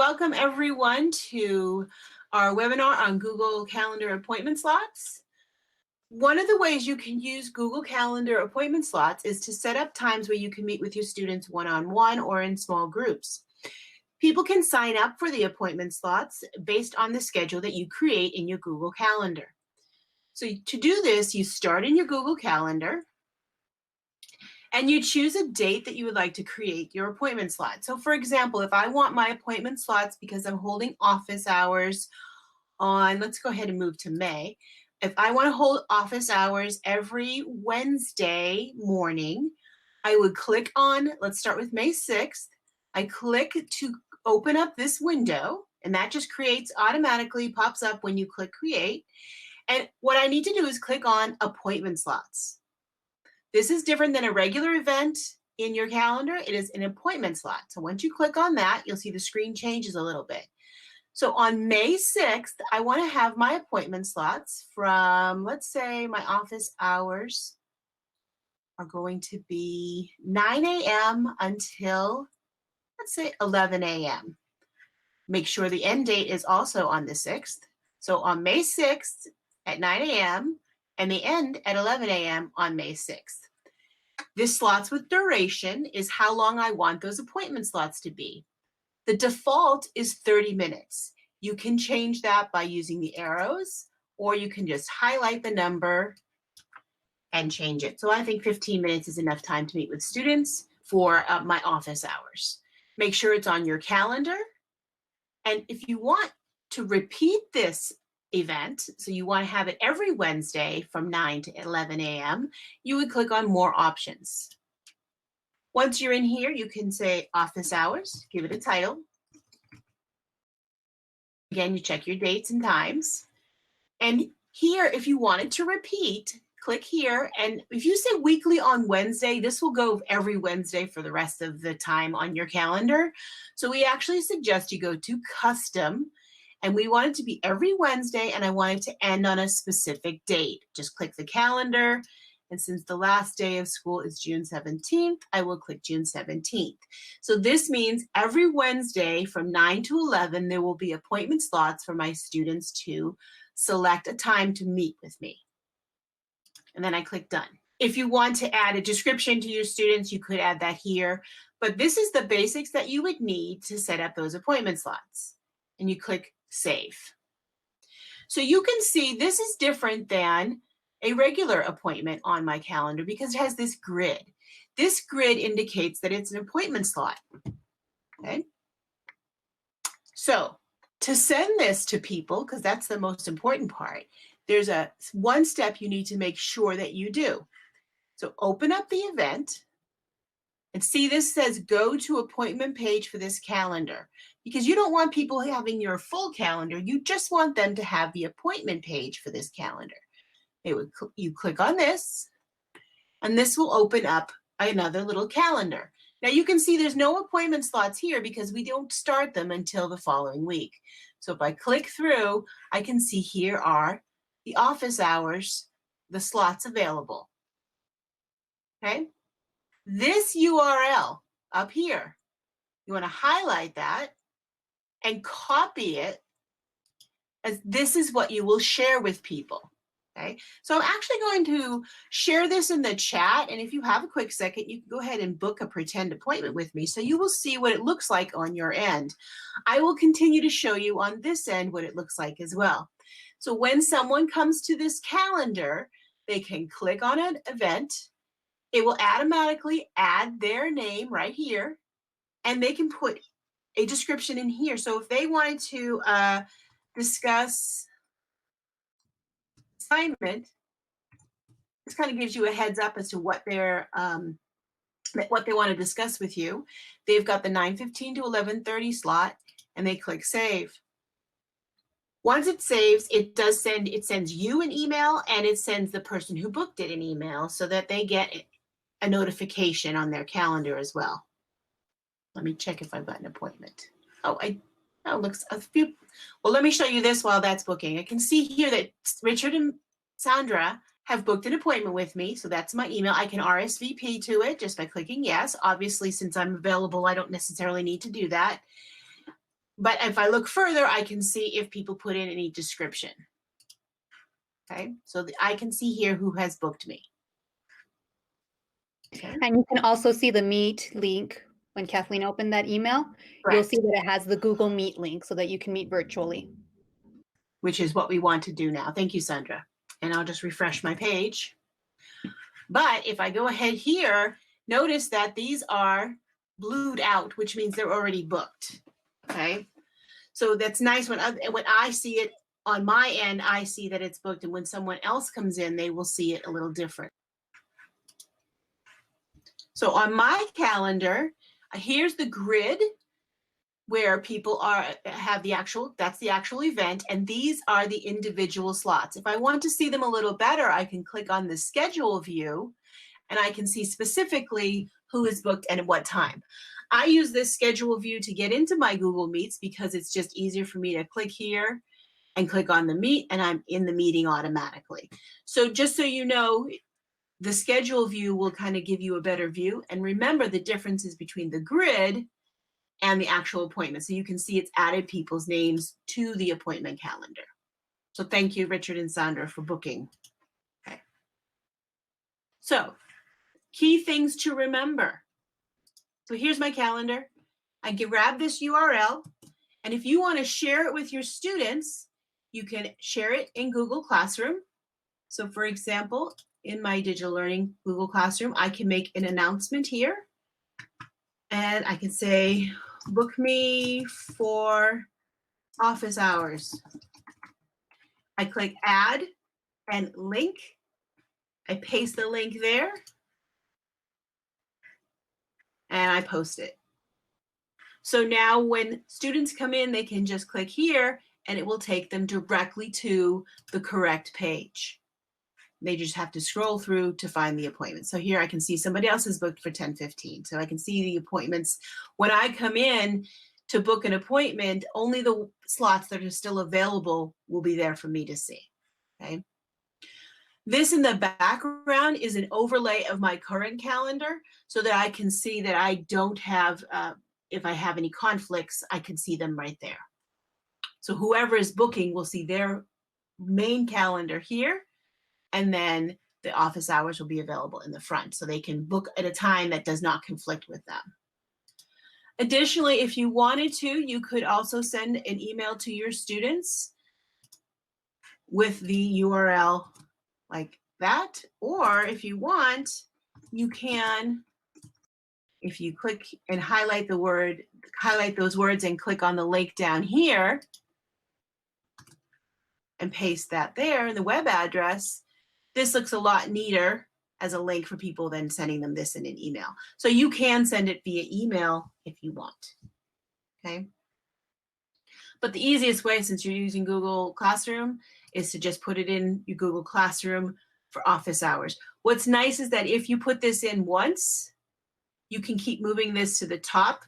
Welcome everyone to our webinar on Google Calendar appointment slots. One of the ways you can use Google Calendar appointment slots is to set up times where you can meet with your students one-on-one or in small groups. People can sign up for the appointment slots based on the schedule that you create in your Google Calendar. So to do this, you start in your Google Calendar and you choose a date that you would like to create your appointment slot. So for example, if I want my appointment slots because I'm holding office hours on, let's go ahead and move to May. If I want to hold office hours every Wednesday morning, I would click on, let's start with May 6th. I click to open up this window, and that just creates automatically, pops up when you click create. And what I need to do is click on appointment slots. This is different than a regular event in your calendar. It is an appointment slot. So once you click on that, you'll see the screen changes a little bit. So on May 6th, I want to have my appointment slots from, let's say my office hours are going to be 9 a.m. until, let's say 11 a.m. Make sure the end date is also on the 6th. So on May 6th at 9 a.m. and the end at 11 a.m. on May 6th. This slots with duration is how long I want those appointment slots to be. The default is 30 minutes. You can change that by using the arrows, or you can just highlight the number and change it. So I think 15 minutes is enough time to meet with students for my office hours. Make sure it's on your calendar. And if you want to repeat this event, so you want to have it every Wednesday from 9 to 11 a.m., you would click on more options. Once you're in here, you can say office hours, give it a title. Again, you check your dates and times. And here, if you wanted to repeat, click here. And if you say weekly on Wednesday, this will go every Wednesday for the rest of the time on your calendar. So we actually suggest you go to custom. And we want it to be every Wednesday, and I want it to end on a specific date. Just click the calendar, and since the last day of school is June 17th, I will click June 17th. So this means every Wednesday from 9 to 11, there will be appointment slots for my students to select a time to meet with me. And then I click done. If you want to add a description to your students, you could add that here. But this is the basics that you would need to set up those appointment slots. And you click save. So you can see this is different than a regular appointment on my calendar because it has this grid. This grid indicates that it's an appointment slot. Okay. So to send this to people, because that's the most important part, there's one step you need to make sure that you do. So open up the event. And see, this says go to appointment page for this calendar because you don't want people having your full calendar. You just want them to have the appointment page for this calendar. You click on this, and this will open up another little calendar. Now you can see there's no appointment slots here because we don't start them until the following week. So if I click through, I can see here are the office hours, the slots available. Okay. This URL up here, you want to highlight that and copy it, as this is what you will share with people. Okay, so I'm actually going to share this in the chat, and if you have a quick second, you can go ahead and book a pretend appointment with me so you will see what it looks like on your end. I will continue to show you on this end what it looks like as well. So when someone comes to this calendar, they can click on an event. It will automatically add their name right here, and they can put a description in here. So if they wanted to discuss assignment, this kind of gives you a heads up as to what they want to discuss with you. They've got the 9:15 to 11:30 slot, and they click save. Once it saves, it sends you an email, and it sends the person who booked it an email so that they get a notification on their calendar as well. Let me check if I've got an appointment. Looks a few. Well, let me show you this while that's booking. I can see here that Richard and Sandra have booked an appointment with me. So that's my email. I can RSVP to it just by clicking yes. Obviously, since I'm available, I don't necessarily need to do that. But if I look further, I can see if people put in any description. Okay, so I can see here who has booked me. Okay. And you can also see the Meet link when Kathleen opened that email. Correct. You'll see that it has the Google Meet link so that you can meet virtually. Which is what we want to do now. Thank you, Sandra. And I'll just refresh my page. But if I go ahead here, notice that these are blued out, which means they're already booked. Okay. So that's nice when I see it on my end, I see that it's booked. And when someone else comes in, they will see it a little different. So on my calendar, here's the grid where people have that's the actual event, and these are the individual slots. If I want to see them a little better, I can click on the schedule view, and I can see specifically who is booked and at what time. I use this schedule view to get into my Google Meets because it's just easier for me to click here and click on the meet, and I'm in the meeting automatically. So just so you know, the schedule view will kind of give you a better view. And remember the differences between the grid and the actual appointment. So you can see it's added people's names to the appointment calendar. So thank you, Richard and Sandra, for booking. Okay. So key things to remember. So here's my calendar. I can grab this URL. And if you want to share it with your students, you can share it in Google Classroom. So for example, in my digital learning Google Classroom, I can make an announcement here. And I can say, book me for office hours. I click add and link. I paste the link there. And I post it. So now when students come in, they can just click here and it will take them directly to the correct page. They just have to scroll through to find the appointment. So here I can see somebody else is booked for 10:15. So I can see the appointments. When I come in to book an appointment, only the slots that are still available will be there for me to see. Okay. This in the background is an overlay of my current calendar so that I can see that I don't have, if I have any conflicts, I can see them right there. So whoever is booking will see their main calendar here. And then the office hours will be available in the front so they can book at a time that does not conflict with them. Additionally, if you wanted to, you could also send an email to your students with the URL like that. Or if you want, you can, if you click and highlight those words and click on the link down here and paste that there in the web address, this looks a lot neater as a link for people than sending them this in an email. So you can send it via email if you want, okay? But the easiest way, since you're using Google Classroom, is to just put it in your Google Classroom for office hours. What's nice is that if you put this in once, you can keep moving this to the top.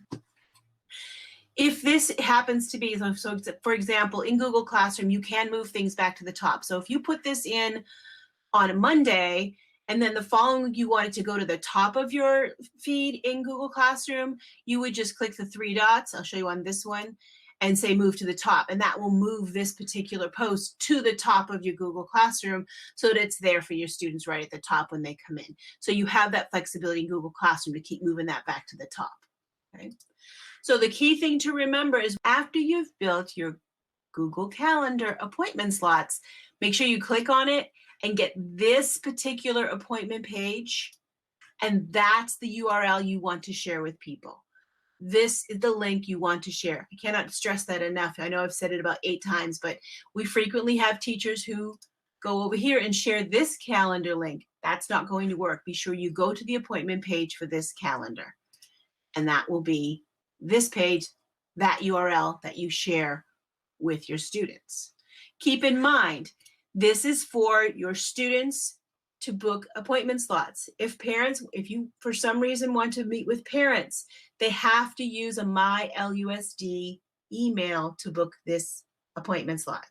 If this happens to be, so for example, in Google Classroom, you can move things back to the top. So if you put this in on a Monday, and then the following week you wanted to go to the top of your feed in Google Classroom, you would just click the three dots, I'll show you on this one, and say move to the top. And that will move this particular post to the top of your Google Classroom so that it's there for your students right at the top when they come in. So you have that flexibility in Google Classroom to keep moving that back to the top, okay? So the key thing to remember is after you've built your Google Calendar appointment slots, make sure you click on it and get this particular appointment page, and that's the URL you want to share with people. This is the link you want to share. I cannot stress that enough. I know I've said it about 8 times, but we frequently have teachers who go over here and share this calendar link. That's not going to work. Be sure you go to the appointment page for this calendar, and that will be this page, that URL that you share with your students. Keep in mind, this is for your students to book appointment slots. If you for some reason want to meet with parents, they have to use a MyLUSD email to book this appointment slot.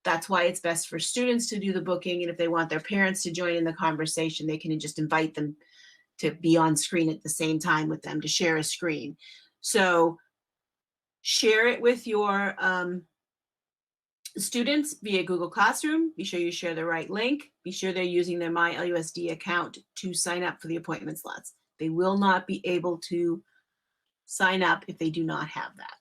That's why it's best for students to do the booking, and if they want their parents to join in the conversation, they can just invite them to be on screen at the same time with them, to share a screen. So Share it with your students via Google Classroom. Be sure you share the right link. Be sure they're using their MyLUSD account to sign up for the appointment slots. They will not be able to sign up if they do not have that.